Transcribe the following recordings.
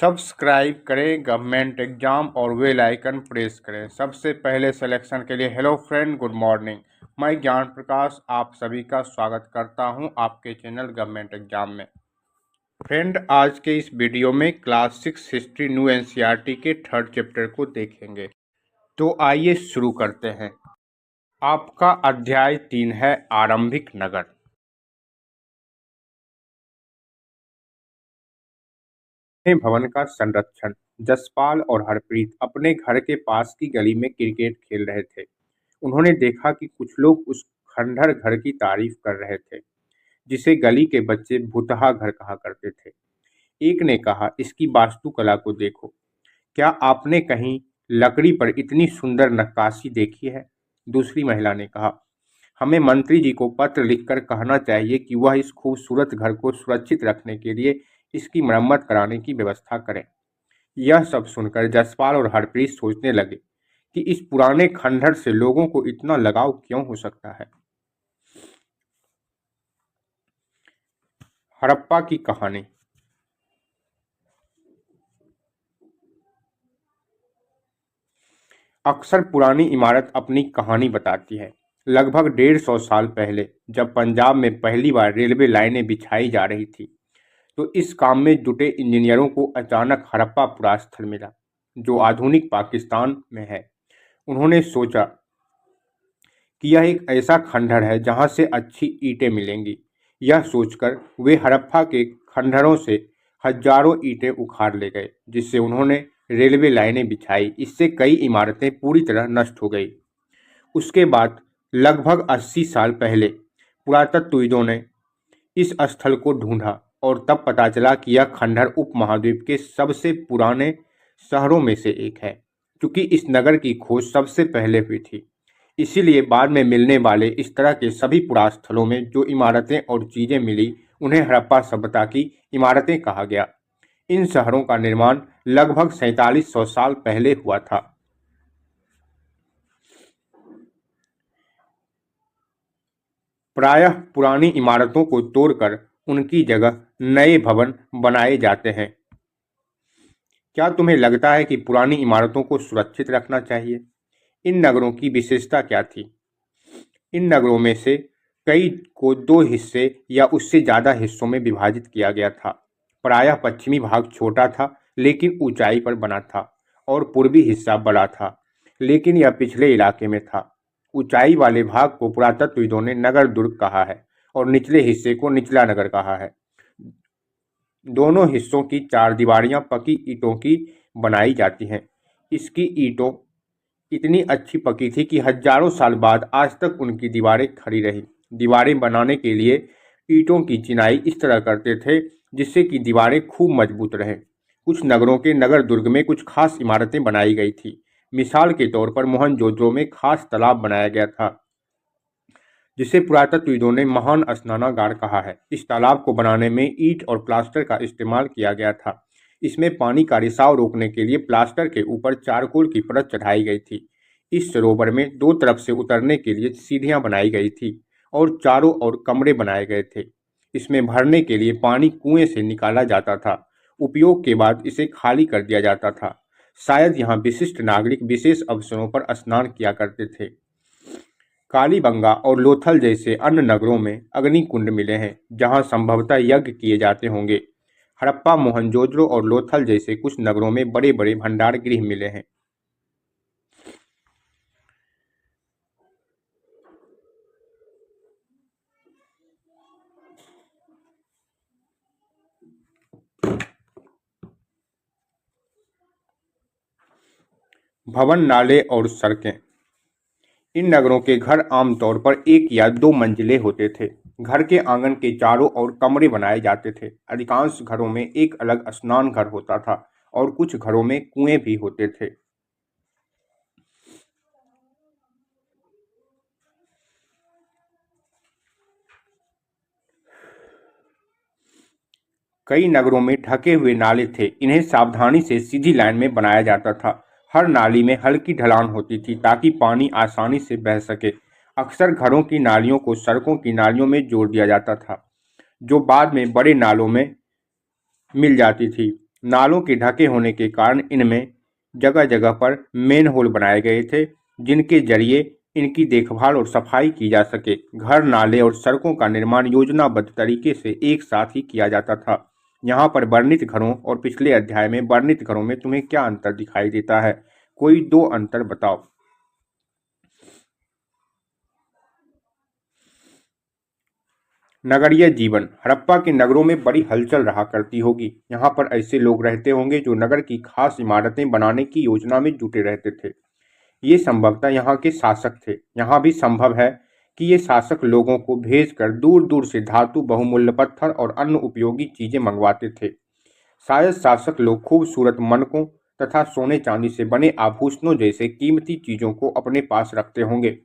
Subscribe करें government exam और bell icon press करें सबसे पहले सिलेक्शन के लिए। Hello friend, good morning. मैं ज्ञान प्रकाश आप सभी का स्वागत करता हूं आपके चैनल गवर्नमेंट एग्जाम में। फ्रेंड, आज के इस वीडियो में क्लास 6 हिस्ट्री न्यू एनसीईआरटी के 3rd चैप्टर को देखेंगे। तो आइए शुरू करते हैं। आपका अध्याय 3 है आरंभिक नगर। भवन का संरक्षण। जसपाल और हरप्रीत अपने घर के पास की गली में क्रिकेट खेल रहे थे। उन्होंने देखा कि कुछ लोग उस खंडहर घर की तारीफ कर रहे थे जिसे गली के बच्चे भुतहा घर कहा करते थे। एक ने कहा, इसकी वास्तुकला को देखो, क्या आपने कहीं लकड़ी पर इतनी सुंदर नक्काशी देखी है? दूसरी महिला ने कहा, हमें मंत्री जी को पत्र लिखकर कहना चाहिए कि वह इस खूबसूरत घर को सुरक्षित रखने के लिए इसकी मरम्मत कराने की व्यवस्था करें। यह सब सुनकर जसपाल और हरप्रीत सोचने लगे कि इस पुराने खंडहर से लोगों को इतना लगाव क्यों हो सकता है। हड़प्पा की कहानी। अक्सर पुरानी इमारत अपनी कहानी बताती है। लगभग 150 साल पहले जब पंजाब में पहली बार रेलवे लाइनें बिछाई जा रही थी, तो इस काम में जुटे इंजीनियरों को अचानक हड़प्पा पुरास्थल मिला, जो आधुनिक पाकिस्तान में है। उन्होंने सोचा कि यह एक ऐसा खंडहर है जहां से अच्छी ईंटें मिलेंगी। यह सोचकर वे हड़प्पा के खंडहरों से हजारों ईंटें उखाड़ ले गए, जिससे उन्होंने रेलवे लाइनें बिछाई। इससे कई इमारतें पूरी तरह नष्ट हो गई। उसके बाद लगभग 80 साल पहले पुरातत्वविदों ने इस स्थल को ढूंढा और तब पता चला कि यह खंडहर उपमहाद्वीप के सबसे पुराने शहरों में से एक है। क्योंकि इस नगर की खोज सबसे पहले हुई थी, इसीलिए बाद में मिलने वाले इस तरह के सभी पुरास्थलों में जो इमारतें और चीजें मिली, उन्हें हड़प्पा सभ्यता की इमारतें कहा गया। इन शहरों का निर्माण लगभग 4700 साल पहले हुआ था। प्रायः पुरानी इमारतों को तोड़कर उनकी जगह नए भवन बनाए जाते हैं। क्या तुम्हें लगता है कि पुरानी इमारतों को सुरक्षित रखना चाहिए? इन नगरों की विशेषता क्या थी? इन नगरों में से कई को 2 हिस्से या उससे ज़्यादा हिस्सों में विभाजित किया गया था। प्रायः पश्चिमी भाग छोटा था लेकिन ऊंचाई पर बना था, और पूर्वी हिस्सा बड़ा था लेकिन यह पिछले इलाके में था। ऊंचाई वाले भाग को पुरातत्वविदों ने नगर दुर्ग कहा है और निचले हिस्से को निचला नगर कहा है। दोनों हिस्सों की 4 दीवारियां पकी ईंटों की बनाई जाती हैं। इसकी ईंटों इतनी अच्छी पकी थी कि हजारों साल बाद आज तक उनकी दीवारें खड़ी रही। दीवारें बनाने के लिए ईंटों की चिनाई इस तरह करते थे जिससे कि दीवारें खूब मजबूत रहें। कुछ नगरों के नगर दुर्ग में कुछ खास इमारतें बनाई गई थी। मिसाल के तौर पर मोहनजोदड़ो में खास तालाब बनाया गया था जिसे पुरातत्वविदों ने महान स्नानागार कहा है। इस तालाब को बनाने में ईंट और प्लास्टर का इस्तेमाल किया गया था। इसमें पानी का रिसाव रोकने के लिए प्लास्टर के ऊपर चारकोल की परत चढ़ाई गई थी। इस सरोवर में 2 तरफ से उतरने के लिए सीढ़ियां बनाई गई थी और चारों ओर कमरे बनाए गए थे। इसमें भरने के लिए पानी कुएं से निकाला जाता था। उपयोग के बाद इसे खाली कर दिया जाता था। शायद यहाँ विशिष्ट नागरिक विशेष अवसरों पर स्नान किया करते थे। कालीबंगा और लोथल जैसे अन्य नगरों में अग्निकुंड मिले हैं जहां संभवतः यज्ञ किए जाते होंगे। हड़प्पा, मोहनजोदड़ो और लोथल जैसे कुछ नगरों में बड़े बड़े भंडार गृह मिले हैं। भवन, नाले और सड़कें। इन नगरों के घर आमतौर पर 1 या 2 मंजिले होते थे। घर के आंगन के चारों ओर कमरे बनाए जाते थे। अधिकांश घरों में एक अलग स्नान घर होता था और कुछ घरों में कुएं भी होते थे। कई नगरों में ढके हुए नाले थे। इन्हें सावधानी से सीधी लाइन में बनाया जाता था। हर नाली में हल्की ढलान होती थी ताकि पानी आसानी से बह सके। अक्सर घरों की नालियों को सड़कों की नालियों में जोड़ दिया जाता था, जो बाद में बड़े नालों में मिल जाती थी। नालों के ढके होने के कारण इनमें जगह जगह पर मेन होल बनाए गए थे, जिनके जरिए इनकी देखभाल और सफाई की जा सके। घर, नाले और सड़कों का निर्माण योजनाबद्ध तरीके से एक साथ ही किया जाता था। यहाँ पर वर्णित घरों और पिछले अध्याय में वर्णित घरों में तुम्हें क्या अंतर दिखाई देता है? कोई दो अंतर बताओ। नगरीय जीवन। हड़प्पा के नगरों में बड़ी हलचल रहा करती होगी। यहाँ पर ऐसे लोग रहते होंगे जो नगर की खास इमारतें बनाने की योजना में जुटे रहते थे। ये संभवतः यहाँ के शासक थे। यहाँ भी संभव है कि ये शासक लोगों को भेजकर दूर दूर से धातु, बहुमूल्य पत्थर और अन्य उपयोगी चीजें मंगवाते थे। शायद शासक लोग खूबसूरत मनकों तथा सोने चांदी से बने आभूषणों जैसे कीमती चीजों को अपने पास रखते होंगे।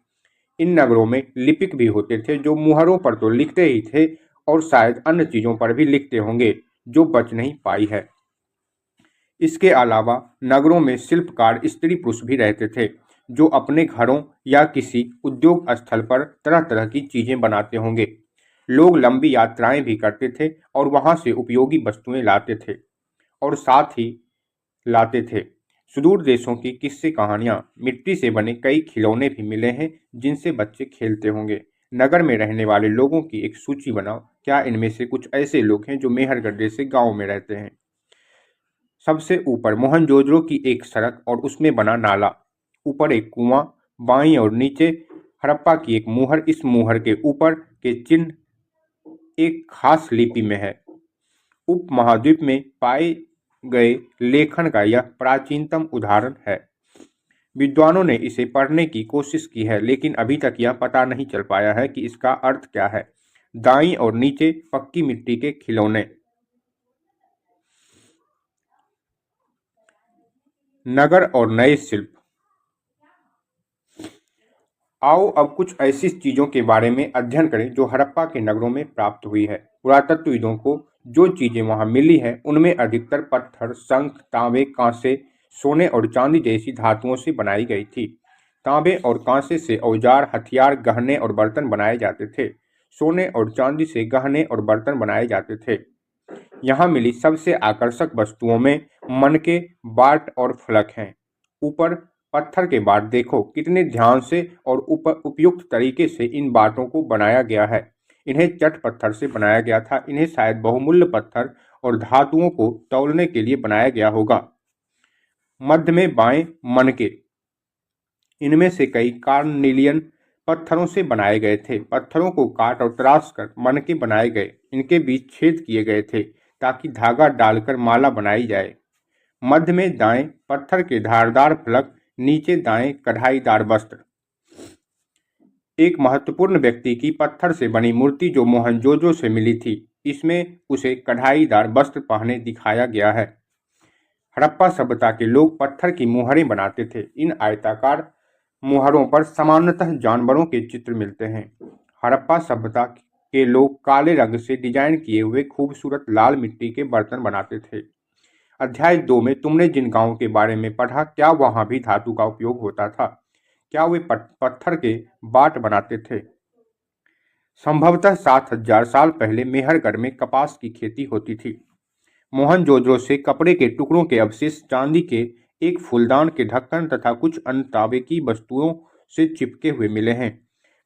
इन नगरों में लिपिक भी होते थे जो मुहरों पर तो लिखते ही थे और शायद अन्य चीजों पर भी लिखते होंगे जो बच नहीं पाई है। इसके अलावा नगरों में शिल्पकार स्त्री पुरुष भी रहते थे जो अपने घरों या किसी उद्योग स्थल पर तरह तरह की चीजें बनाते होंगे। लोग लंबी यात्राएं भी करते थे और वहां से उपयोगी वस्तुएं लाते थे और साथ ही लाते थे। सुदूर देशों की किस्से कहानियां, मिट्टी से बने कई खिलौने भी मिले हैं जिनसे बच्चे खेलते होंगे। नगर में रहने वाले लोगों की एक सूची बनाओ। क्या इनमें से कुछ ऐसे लोग हैं जो मेहरगढ़ से गांव में रहते हैं? सबसे ऊपर मोहनजोदड़ो की एक सड़क और उसमें बना नाला, ऊपर एक कुआं, बाईं और नीचे हड़प्पा की एक मुहर। इस मुहर के ऊपर के चिन्ह एक खास लिपि में है। उपमहाद्वीप में पाए गए लेखन का यह प्राचीनतम उदाहरण है। विद्वानों ने इसे पढ़ने की कोशिश की है लेकिन अभी तक यह पता नहीं चल पाया है कि इसका अर्थ क्या है। दाईं और नीचे पक्की मिट्टी के खिलौने। नगर और नए शिल्प। आओ अब कुछ ऐसी चीजों के बारे में अध्ययन करें जो हड़प्पा के नगरों में प्राप्त हुई है। पुरातत्वविदों को जो चीजें वहां मिली है उनमें अधिकतर पत्थर, शंख, तांबे, कांसे, सोने और चांदी जैसी धातुओं से बनाई गई थी। तांबे और कांसे से औजार, हथियार, गहने और बर्तन बनाए जाते थे। सोने और चांदी से गहने और बर्तन बनाए जाते थे। यहाँ मिली सबसे आकर्षक वस्तुओं में मनके, बाट और फलक हैं। ऊपर पत्थर के बाट देखो, कितने ध्यान से और उपयुक्त तरीके से इन बाटों को बनाया गया है। इन्हें चट पत्थर से बनाया गया था। इन्हें शायद बहुमूल्य पत्थर और धातुओं को तौलने के लिए बनाया गया होगा। मध्य में बाएं मनके, इनमें से कई कार्निलियन पत्थरों से बनाए गए थे। पत्थरों को काट और तराश कर मनके बनाए गए। इनके बीच छेद किए गए थे ताकि धागा डालकर माला बनाई जाए। मध्य में दाएं पत्थर के धारदार फलक, नीचे दाएं कढ़ाईदार वस्त्र। एक महत्वपूर्ण व्यक्ति की पत्थर से बनी मूर्ति जो मोहनजोदड़ो से मिली थी, इसमें उसे कढ़ाईदार वस्त्र पहने दिखाया गया है। हड़प्पा सभ्यता के लोग पत्थर की मुहरें बनाते थे। इन आयताकार मुहरों पर सामान्यतः जानवरों के चित्र मिलते हैं। हड़प्पा सभ्यता के लोग काले रंग से डिजाइन किए हुए खूबसूरत लाल मिट्टी के बर्तन बनाते थे। अध्याय 2 में तुमने जिन गांवों के बारे में पढ़ा, क्या वहां भी धातु का उपयोग होता था? क्या वे पत्थर के बाट बनाते थे? संभवतः 7000 साल पहले मेहरगढ़ में कपास की खेती होती थी। मोहनजोदड़ो से कपड़े के टुकड़ों के अवशेष, चांदी के एक फूलदान के ढक्कन तथा कुछ अन्य तांबे की वस्तुओं से चिपके हुए मिले हैं।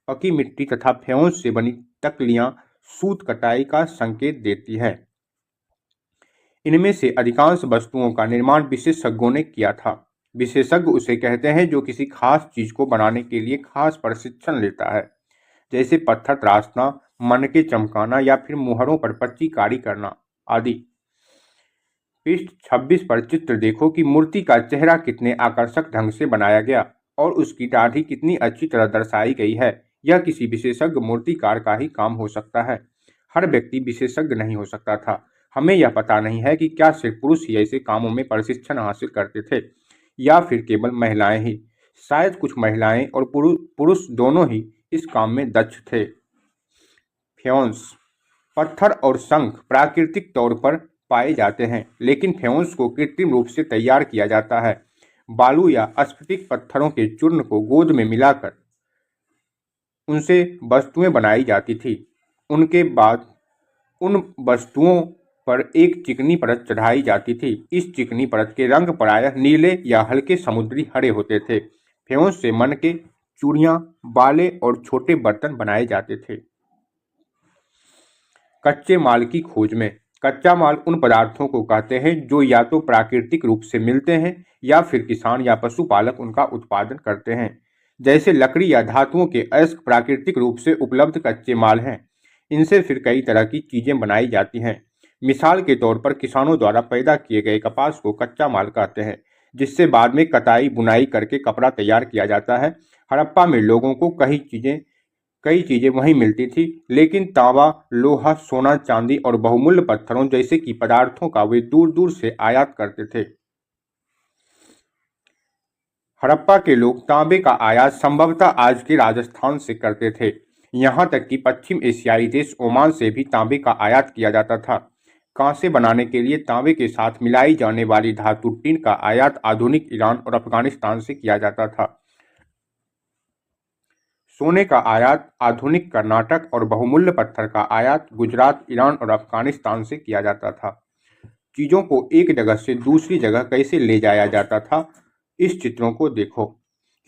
पकी मिट्टी तथा फ्योंस से बनी तकलियां सूत कटाई का संकेत देती है। इनमें से अधिकांश वस्तुओं का निर्माण विशेषज्ञों ने किया था। विशेषज्ञ उसे कहते हैं जो किसी खास चीज को बनाने के लिए खास प्रशिक्षण लेता है, जैसे पत्थर तराशना, मनके चमकाना या फिर मुहरों पर पच्चीकारी करना आदि। पृष्ठ 26 पर चित्र देखो कि मूर्ति का चेहरा कितने आकर्षक ढंग से बनाया गया और उसकी दाढ़ी कितनी अच्छी तरह दर्शाई गई है। यह किसी विशेषज्ञ मूर्तिकार का ही काम हो सकता है। हर व्यक्ति विशेषज्ञ नहीं हो सकता था। हमें यह पता नहीं है कि क्या सिर्फ पुरुष ही ऐसे कामों में प्रशिक्षण हासिल करते थे या फिर केवल महिलाएं ही। शायद कुछ महिलाएं और पुरुष दोनों ही इस काम में दक्ष थे। फ्योंस। पत्थर और शंख प्राकृतिक तौर पर पाए जाते हैं, लेकिन फ्योंस को कृत्रिम रूप से तैयार किया जाता है। बालू या स्फटिक पत्थरों के चूर्ण को गोंद में मिलाकर उनसे वस्तुएं बनाई जाती थी। उनके बाद उन वस्तुओं पर एक चिकनी परत चढ़ाई जाती थी। इस चिकनी परत के रंग प्रायः नीले या हल्के समुद्री हरे होते थे। फ्योंस से मन के चूड़ियां, बाले और छोटे बर्तन बनाए जाते थे। कच्चे माल की खोज में। कच्चा माल उन पदार्थों को कहते हैं जो या तो प्राकृतिक रूप से मिलते हैं या फिर किसान या पशुपालक उनका उत्पादन करते हैं। जैसे लकड़ी या धातुओं के अयस्क प्राकृतिक रूप से उपलब्ध कच्चे माल हैं। इनसे फिर कई तरह की चीजें बनाई जाती हैं। मिसाल के तौर पर किसानों द्वारा पैदा किए गए कपास को कच्चा माल कहते हैं, जिससे बाद में कताई बुनाई करके कपड़ा तैयार किया जाता है। हड़प्पा में लोगों को कई चीजें वहीं मिलती थी, लेकिन तांबा, लोहा, सोना, चांदी और बहुमूल्य पत्थरों जैसे कि पदार्थों का वे दूर दूर से आयात करते थे। हड़प्पा के लोग तांबे का आयात संभवतः आज के राजस्थान से करते थे। यहाँ तक कि पश्चिम एशियाई देश ओमान से भी तांबे का आयात किया जाता था। कांसे बनाने के लिए तांबे के साथ मिलाई जाने वाली धातु टिन का आयात आधुनिक ईरान और अफगानिस्तान से किया जाता था। सोने का आयात आधुनिक कर्नाटक और बहुमूल्य पत्थर का आयात गुजरात, ईरान और अफगानिस्तान से किया जाता था। चीजों को एक जगह से दूसरी जगह कैसे ले जाया जाता था, इस चित्रों को देखो।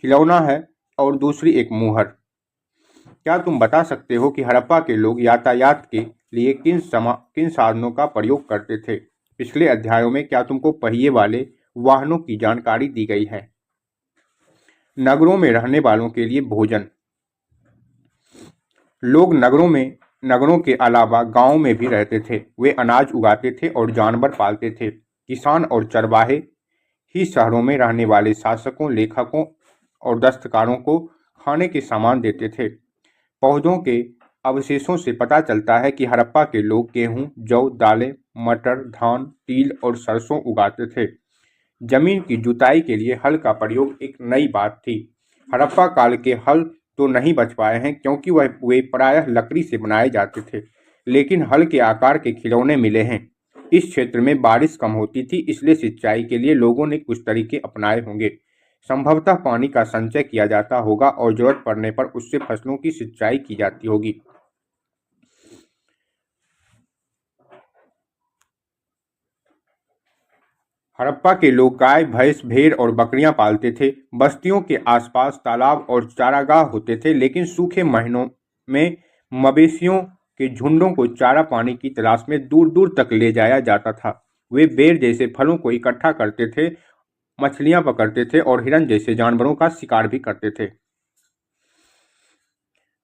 खिलौना है और दूसरी एक मुहर। क्या तुम बता सकते हो कि हड़प्पा के लोग यातायात के लिए किन साधनों का प्रयोग करते थे? पिछले अध्यायों में क्या तुमको पहिए वाले वाहनों की जानकारी दी गई है? नगरों में रहने वालों के लिए भोजन। लोग नगरों के अलावा गांवों में भी रहते थे। वे अनाज उगाते थे और जानवर पालते थे। किसान और चरवाहे ही शहरों में रहने वाले शासकों, लेखकों और दस्तकारों को खाने के सामान देते थे। पौधों के अवशेषों से पता चलता है कि हड़प्पा के लोग गेहूं, जौ, दालें, मटर, धान, तिल और सरसों उगाते थे। जमीन की जुताई के लिए हल का प्रयोग एक नई बात थी। हड़प्पा काल के हल तो नहीं बच पाए हैं क्योंकि वे प्रायः लकड़ी से बनाए जाते थे, लेकिन हल के आकार के खिलौने मिले हैं। इस क्षेत्र में बारिश कम होती थी, इसलिए सिंचाई के लिए लोगों ने कुछ तरीके अपनाए होंगे। संभवतः पानी का संचय किया जाता होगा और जरूरत पड़ने पर उससे फसलों की सिंचाई की जाती होगी। हड़प्पा के लोग गाय, भैंस, भेड़ और बकरियां पालते थे। बस्तियों के आसपास तालाब और चारागाह होते थे, लेकिन सूखे महीनों में मवेशियों के झुंडों को चारा पानी की तलाश में दूर दूर तक ले जाया जाता था। वे बेर जैसे फलों को इकट्ठा करते थे, मछलियां पकड़ते थे और हिरन जैसे जानवरों का शिकार भी करते थे।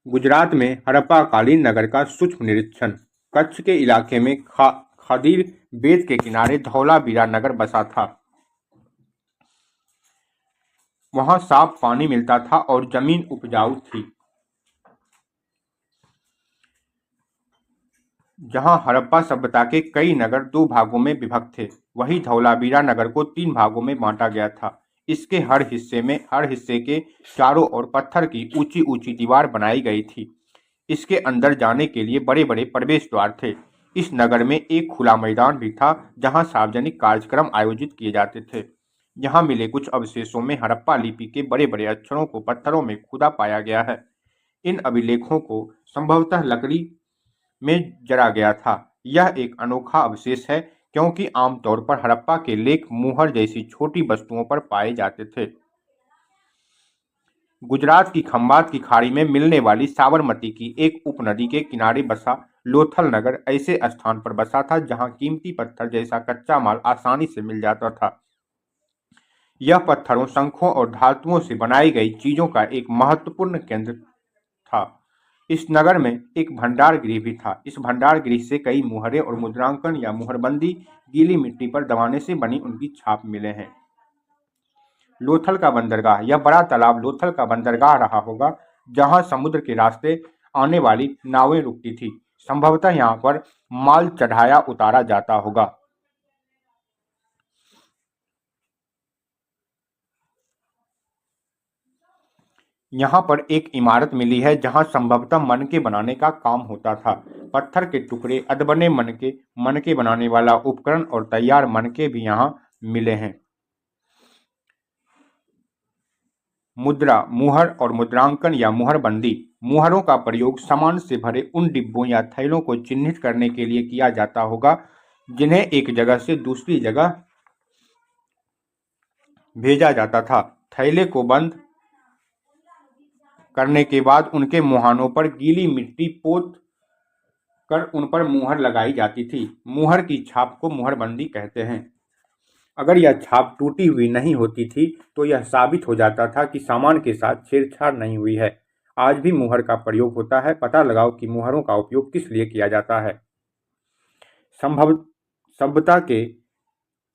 गुजरात में हड़प्पाकालीन नगर का सूक्ष्म निरीक्षण। कच्छ के इलाके में खदीर बेट के किनारे धौलावीरा नगर बसा था। वहां साफ पानी मिलता था और जमीन उपजाऊ थी। जहां हड़प्पा सभ्यता के कई नगर दो भागों में विभक्त थे, वहीं धौलावीरा नगर को 3 भागों में बांटा गया था। इसके हर हिस्से के चारों ओर पत्थर की ऊंची ऊंची दीवार बनाई गई थी। इसके अंदर जाने के लिए बड़े बड़े प्रवेश द्वार थे। इस नगर में एक खुला मैदान भी था जहां सार्वजनिक कार्यक्रम आयोजित किए जाते थे। यहाँ मिले कुछ अवशेषों में हड़प्पा लिपि के बड़े बड़े अक्षरों को पत्थरों में खुदा पाया गया है। इन अभिलेखों को संभवतः लकड़ी में जड़ा गया था। यह एक अनोखा अवशेष है क्योंकि आमतौर पर हड़प्पा के लेख मुहर जैसी छोटी वस्तुओं पर पाए जाते थे। गुजरात की खंबात की खाड़ी में मिलने वाली साबरमती की एक उपनदी के किनारे बसा लोथल नगर ऐसे स्थान पर बसा था जहां कीमती पत्थर जैसा कच्चा माल आसानी से मिल जाता था। यह पत्थरों, शंखों और धातुओं से बनाई गई चीजों का एक महत्वपूर्ण केंद्र था। इस नगर में एक भंडार गृह भी था। इस भंडार गृह से कई मुहरें और मुद्रांकन या मुहरबंदी गीली मिट्टी पर दबाने से बनी उनकी छाप मिले हैं। लोथल का बंदरगाह। यह बड़ा तालाब लोथल का बंदरगाह रहा होगा जहां समुद्र के रास्ते आने वाली नावें रुकती थी। संभवतः यहां पर माल चढ़ाया उतारा जाता होगा। यहाँ पर एक इमारत मिली है जहाँ संभवतः मनके बनाने का काम होता था। पत्थर के टुकड़े, अधबने मनके बनाने वाला उपकरण और तैयार मनके भी यहाँ मिले हैं। मुद्रा, मुहर और मुद्रांकन या मुहरबंदी। मुहरों का प्रयोग सामान से भरे उन डिब्बों या थैलों को चिन्हित करने के लिए किया जाता होगा जिन्हें एक जगह से दूसरी जगह भेजा जाता था। थैले को बंद करने के बाद उनके मुहानों पर गीली मिट्टी पोत कर उन पर मुहर लगाई जाती थी। मुहर की छाप को मुहरबंदी कहते हैं। अगर यह छाप टूटी हुई नहीं होती थी तो यह साबित हो जाता था कि सामान के साथ छेड़छाड़ नहीं हुई है। आज भी मुहर का प्रयोग होता है। पता लगाओ कि मुहरों का उपयोग किस लिए किया जाता है। संभव सभ्यता के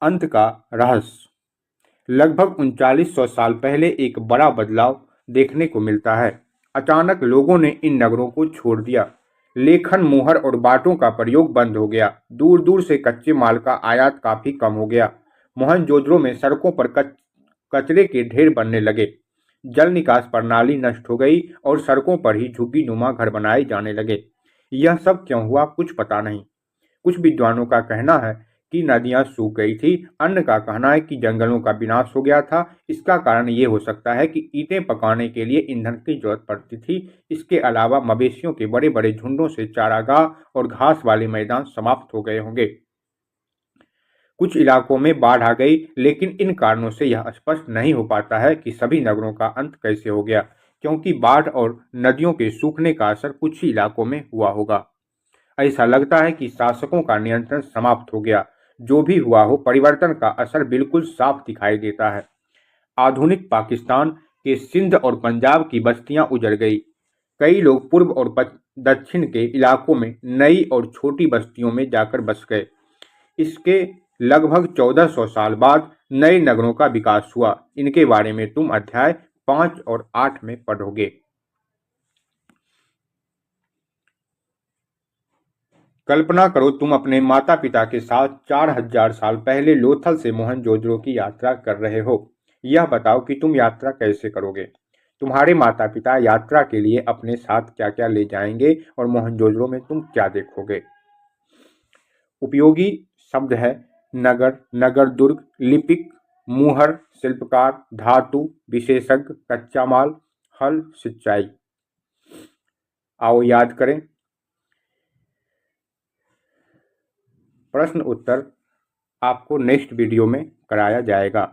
अंत का रहस्य। लगभग 3900 साल पहले एक बड़ा बदलाव देखने को मिलता है। अचानक लोगों ने इन नगरों को छोड़ दिया। लेखन, मुहर और बाटों का प्रयोग बंद हो गया। दूर दूर से कच्चे माल का आयात काफी कम हो गया। मोहनजोदड़ो में सड़कों पर कचरे के ढेर बनने लगे। जल निकास प्रणाली नष्ट हो गई और सड़कों पर ही झुग्गी नुमा घर बनाए जाने लगे। यह सब क्यों हुआ, कुछ पता नहीं। कुछ विद्वानों का कहना है कि नदियां सूख गई थी। अन्य का कहना है कि जंगलों का विनाश हो गया था। इसका कारण ये हो सकता है कि ईंटें पकाने के लिए ईंधन की जरूरत पड़ती थी। इसके अलावा मवेशियों के बड़े बड़े झुंडों से चारागाह और घास वाले मैदान समाप्त हो गए होंगे। कुछ इलाकों में बाढ़ आ गई, लेकिन इन कारणों से यह स्पष्ट नहीं हो पाता है कि सभी नगरों का अंत कैसे हो गया, क्योंकि बाढ़ और नदियों के सूखने का असर कुछ ही इलाकों में हुआ होगा। ऐसा लगता है कि शासकों का नियंत्रण समाप्त हो गया। जो भी हुआ हो, परिवर्तन का असर बिल्कुल साफ दिखाई देता है। आधुनिक पाकिस्तान के सिंध और पंजाब की बस्तियां उजड़ गई। कई लोग पूर्व और दक्षिण के इलाकों में नई और छोटी बस्तियों में जाकर बस गए। इसके लगभग 1400 साल बाद नए नगरों का विकास हुआ। इनके बारे में तुम अध्याय 5 और 8 में पढ़ोगे। कल्पना करो तुम अपने माता पिता के साथ 4000 साल पहले लोथल से मोहनजोदड़ो की यात्रा कर रहे हो। यह बताओ कि तुम यात्रा कैसे करोगे। तुम्हारे माता पिता यात्रा के लिए अपने साथ क्या क्या ले जाएंगे और मोहनजोदड़ो में तुम क्या देखोगे। उपयोगी शब्द है नगर, नगर दुर्ग, लिपिक, मुहर, शिल्पकार, धातु, विशेषज्ञ, कच्चा माल, हल, सिंचाई। आओ याद करें। प्रश्न उत्तर आपको नेक्स्ट वीडियो में कराया जाएगा।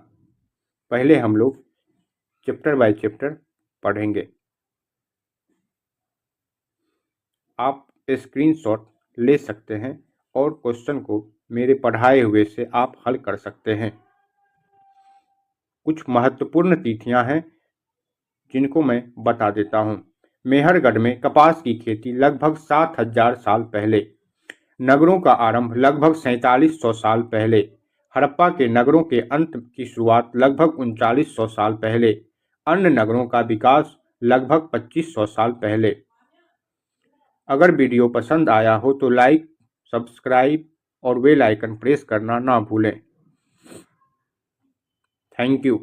पहले हम लोग चैप्टर बाय चैप्टर पढ़ेंगे। आप स्क्रीनशॉट ले सकते हैं और क्वेश्चन को मेरे पढ़ाए हुए से आप हल कर सकते हैं। कुछ महत्वपूर्ण तिथियां हैं जिनको मैं बता देता हूं। मेहरगढ़ में कपास की खेती लगभग 7000 साल पहले। नगरों का आरंभ लगभग 4700 साल पहले। हड़प्पा के नगरों के अंत की शुरुआत लगभग 3900 साल पहले। अन्य नगरों का विकास लगभग 2500 साल पहले। अगर वीडियो पसंद आया हो तो लाइक, सब्सक्राइब और बेल आइकन प्रेस करना ना भूलें। Thank you.